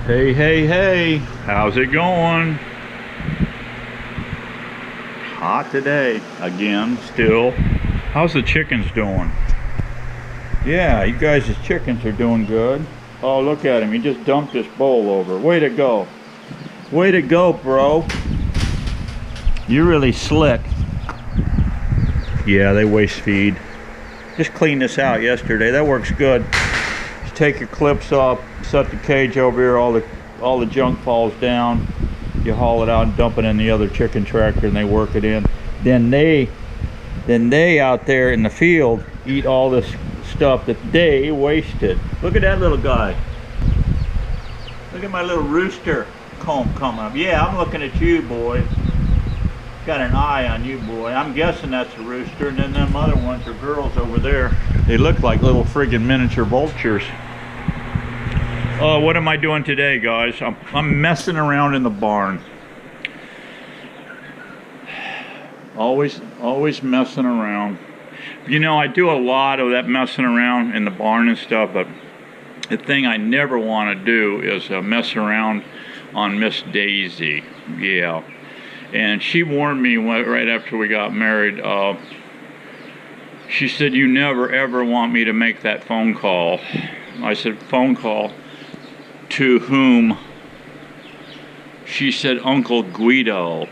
Hey, hey, hey, how's it going? Hot today, again, still. How's the chickens doing? Yeah, you guys' chickens are doing good. Oh, look at him, he just dumped this bowl over. Way to go. Way to go, bro. You're really slick. Yeah, they waste feed. Just cleaned this out yesterday, that works good. Just take your clips off, set the cage over here, all the junk falls down. You haul it out and dump it in the other chicken tractor and they work it in. Then they out there in the field eat all this stuff that they wasted. Look at that little guy. Look at my little rooster comb come up. Yeah, I'm looking at you, boy. Got an eye on you, boy. I'm guessing that's a rooster, and then them other ones are girls over there. They look like little friggin' miniature vultures. What am I doing today, guys? I'm messing around in the barn. Always messing around. You know, I do a lot of that messing around in the barn and stuff, but the thing I never want to do is mess around on Miss Daisy. Yeah. And she warned me right after we got married. She said, "You never ever want me to make that phone call." I said, "Phone call? To whom?" She said, "Uncle Guido."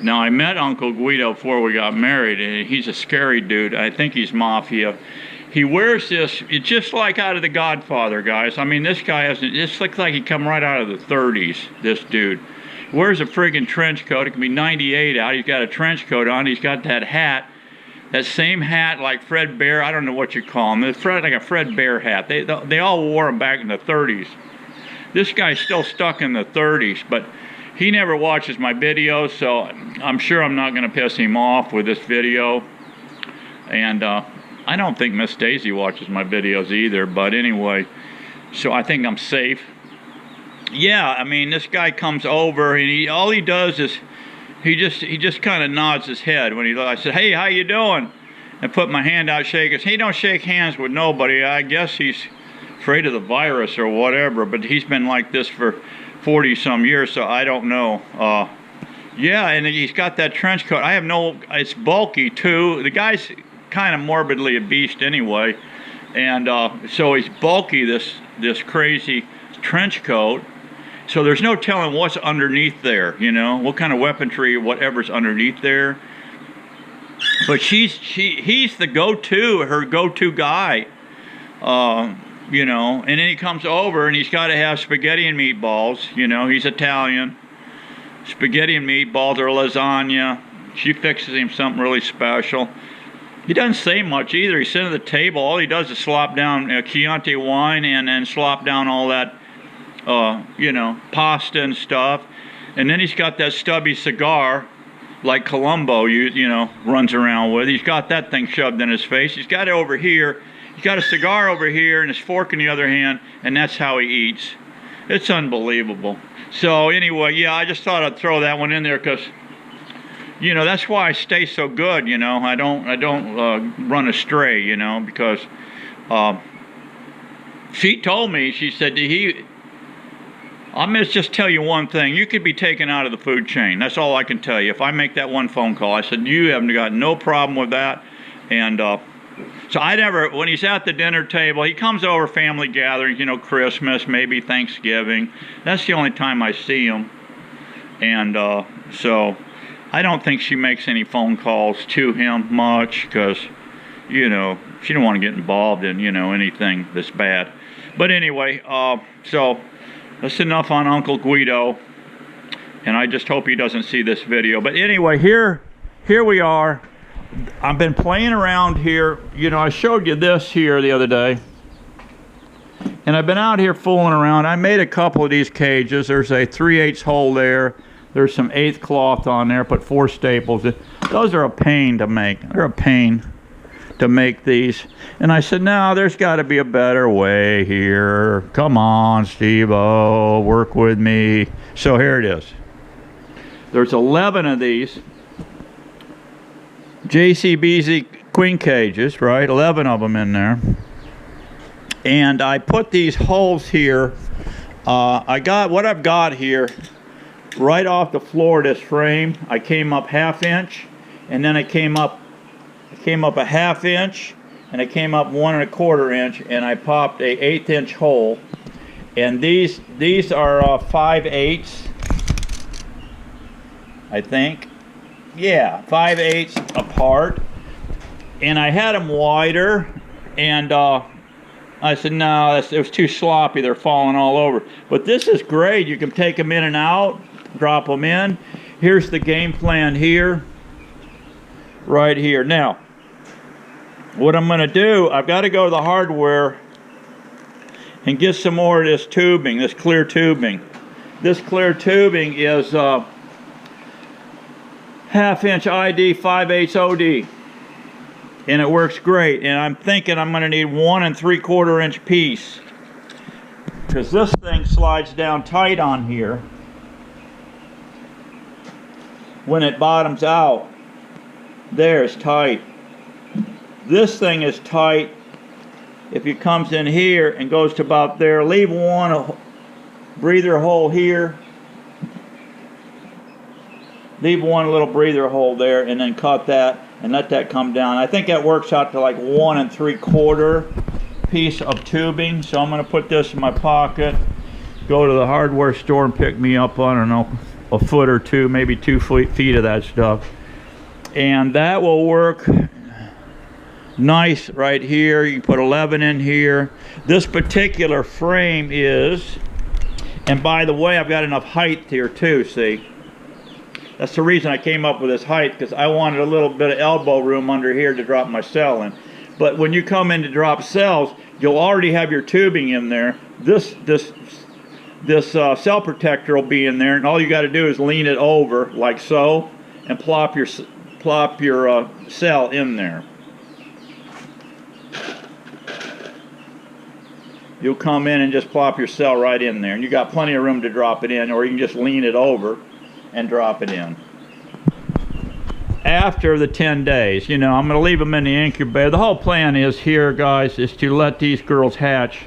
Now, I met Uncle Guido before we got married, and he's a scary dude. I think he's mafia. He wears this, it's just like out of The Godfather, guys. I mean, this guy hasn't, it looks like he come right out of the 30s, this dude. He wears a friggin' trench coat. It can be 98 out. He's got a trench coat on. He's got that hat. That same hat like Fred Bear, I don't know what you call him. It's like a Fred Bear hat. They all wore them back in the 30s. This guy's still stuck in the 30s, but he never watches my videos, so I'm sure I'm not going to piss him off with this video. And I don't think Miss Daisy watches my videos either, but anyway, so I think I'm safe. Yeah, I mean, this guy comes over, and all he does is he just kind of nods his head when I said, "Hey, how you doing?" And put my hand out, shake his. He don't shake hands with nobody. I guess he's afraid of the virus or whatever, but he's been like this for 40 some years, so I don't know. Yeah, and he's got that trench coat. I have no, it's bulky too. The guy's kind of morbidly obese anyway, and so he's bulky, this crazy trench coat. So there's no telling what's underneath there, you know, what kind of weaponry, whatever's underneath there. But he's the her go-to guy. You know, and then he comes over and he's got to have spaghetti and meatballs. You know, he's Italian. Spaghetti and meatballs or lasagna. She fixes him something really special. He doesn't say much either. He's sitting at the table. All he does is slop down Chianti wine and then slop down all that, you know, pasta and stuff. And then he's got that stubby cigar like Columbo, you know, runs around with. He's got that thing shoved in his face. He's got it over here. He's got a cigar over here and his fork in the other hand, and that's how he eats. It's unbelievable. So anyway, yeah, I just thought I'd throw that one in there because, you know, that's why I stay so good. You know, I don't run astray. You know, because she told me, she said, I'm gonna just tell you one thing. You could be taken out of the food chain. That's all I can tell you. If I make that one phone call, I said you haven't got no problem with that, and. So I never, when he's at the dinner table, he comes over family gatherings, you know, Christmas, maybe Thanksgiving. That's the only time I see him. And so I don't think she makes any phone calls to him much because, you know, she don't want to get involved in, you know, anything that's bad. But anyway, so that's enough on Uncle Guido. And I just hope he doesn't see this video. But anyway, here we are. I've been playing around here. You know, I showed you this here the other day. And I've been out here fooling around. I made a couple of these cages. There's a 3/8 hole there. There's some 1/8 cloth on there. Put 4 staples. Those are a pain to make. They're a pain to make these. And I said, no, there's got to be a better way here. Come on, Steve-O, work with me. So here it is. There's 11 of these. JCBZ queen cages, right? 11 of them in there. And I put these holes here What I've got here, right off the floor of this frame, I came up 1/2 inch, and then I came up a 1/2 inch, and I came up 1 1/4 inch, and I popped a 1/8 inch hole. And these are 5/8, I think. Yeah, 5/8 apart. And I had them wider, and I said, no, it was too sloppy. They're falling all over. But this is great. You can take them in and out, drop them in. Here's the game plan here, right here. Now, what I'm going to do, I've got to go to the hardware and get some more of this tubing, this clear tubing. This clear tubing is 1/2 inch ID, 5/8 OD. And it works great. And I'm thinking I'm going to need 1 3/4 inch piece, because this thing slides down tight on here when it bottoms out. There, it's tight. This thing is tight. If it comes in here and goes to about there, leave one breather hole here. Leave one little breather hole there, and then cut that and let that come down. I think that works out to like 1 3/4 piece of tubing. So I'm going to put this in my pocket, go to the hardware store and pick me up, I don't know, a foot or two, maybe 2 feet of that stuff. And that will work nice right here. You can put 11 in here. This particular frame is, and by the way, I've got enough height here too, see? That's the reason I came up with this height, because I wanted a little bit of elbow room under here to drop my cell in. But when you come in to drop cells, you'll already have your tubing in there. This cell protector will be in there, and all you got to do is lean it over like so and plop your cell in there. You'll come in and just plop your cell right in there, and you got plenty of room to drop it in, or you can just lean it over and drop it in. After the 10 days, you know, I'm going to leave them in the incubator. The whole plan is here, guys, is to let these girls hatch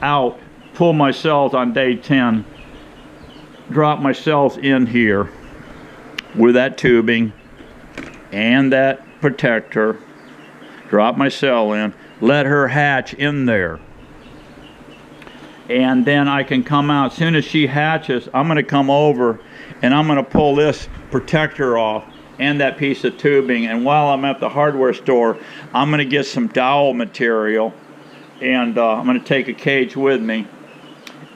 out, pull my cells on day 10, drop my cells in here with that tubing and that protector, drop my cell in, let her hatch in there. And then I can come out. As soon as she hatches, I'm going to come over and I'm going to pull this protector off and that piece of tubing. And while I'm at the hardware store, I'm going to get some dowel material, and I'm going to take a cage with me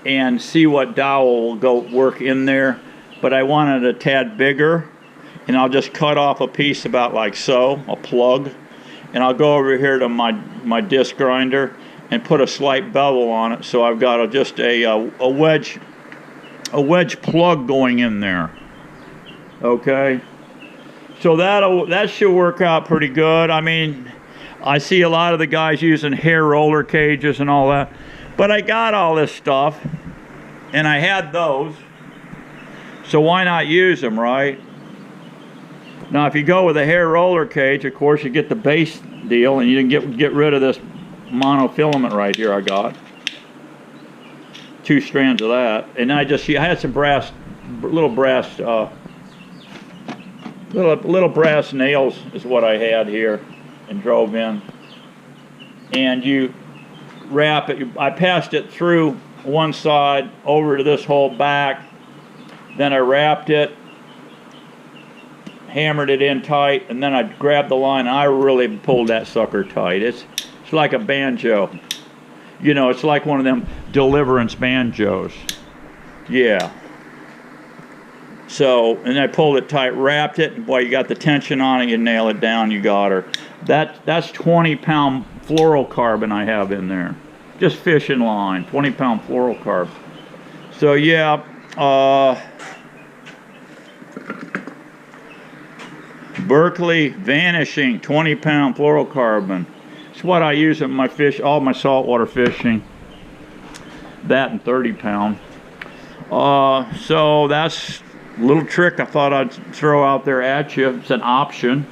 and see what dowel will go work in there. But I want it a tad bigger, and I'll just cut off a piece about like so, a plug, and I'll go over here to my disc grinder and put a slight bevel on it, so I've got just a wedge plug going in there. Okay, so that should work out pretty good. I mean, I see a lot of the guys using hair roller cages and all that, but I got all this stuff, and I had those, so why not use them, right? Now, if you go with a hair roller cage, of course, you get the base deal, and you can get rid of this monofilament right here. I got 2 strands of that, and I had some little brass nails is what I had here and drove in, and you wrap it. I passed it through one side over to this whole back, then I wrapped it, hammered it in tight, and then I grabbed the line, and I really pulled that sucker tight. It's like a banjo. You know, it's like one of them deliverance banjos. Yeah. So, and I pulled it tight, wrapped it, and boy, you got the tension on it, you nail it down, you got her. That's 20-pound fluorocarbon I have in there. Just fishing line, 20-pound fluorocarbon. So yeah, Berkeley Vanishing 20-pound fluorocarbon. It's what I use in my all my saltwater fishing. That and 30-pound. So that's a little trick I thought I'd throw out there at you. It's an option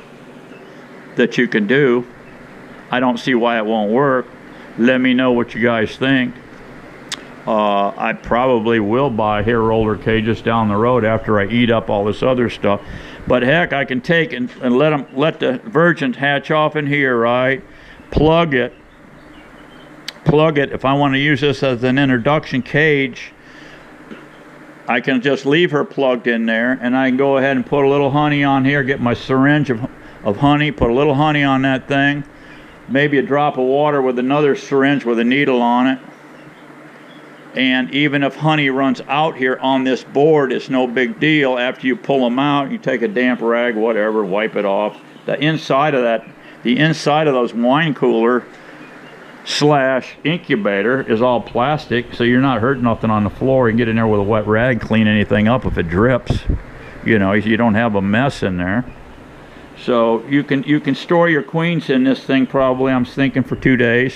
that you can do. I don't see why it won't work. Let me know what you guys think. I probably will buy hair roller cages down the road after I eat up all this other stuff. But heck, I can take and let the virgins hatch off in here, right? Plug it. If I want to use this as an introduction cage, I can just leave her plugged in there, and I can go ahead and put a little honey on here, get my syringe of honey, put a little honey on that thing, maybe a drop of water with another syringe with a needle on it. And even if honey runs out here on this board, it's no big deal. After you pull them out, you take a damp rag, whatever, wipe it off. The inside of those wine cooler / incubator is all plastic, so you're not hurting nothing on the floor. You can get in there with a wet rag, clean anything up if it drips. You know, you don't have a mess in there. So you can store your queens in this thing probably, I'm thinking, for 2 days.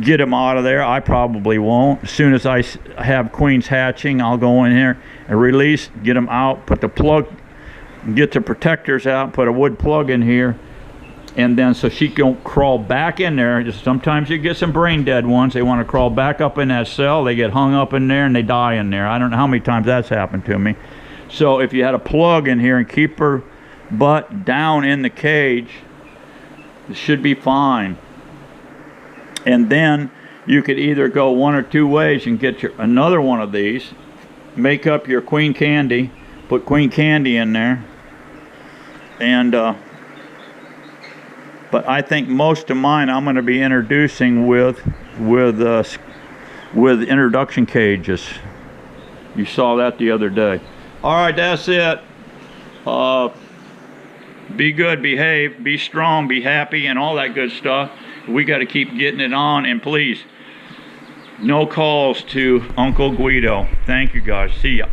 Get them out of there. I probably won't. As soon as I have queens hatching, I'll go in here and release, get them out, put the plug, get the protectors out, put a wood plug in here, and then so she can crawl back in there. Just sometimes you get some brain dead ones. They want to crawl back up in that cell. They get hung up in there and they die in there. I don't know how many times that's happened to me. So if you had a plug in here and keep her butt down in the cage, it should be fine. And then you could either go one or two ways and get another one of these, make up your queen candy, put queen candy in there, and but I think most of mine I'm going to be introducing with introduction cages. You saw that the other day. All right, that's it. Be good, behave, be strong, be happy, and all that good stuff. We got to keep getting it on, and please, no calls to Uncle Guido. Thank you guys. See ya.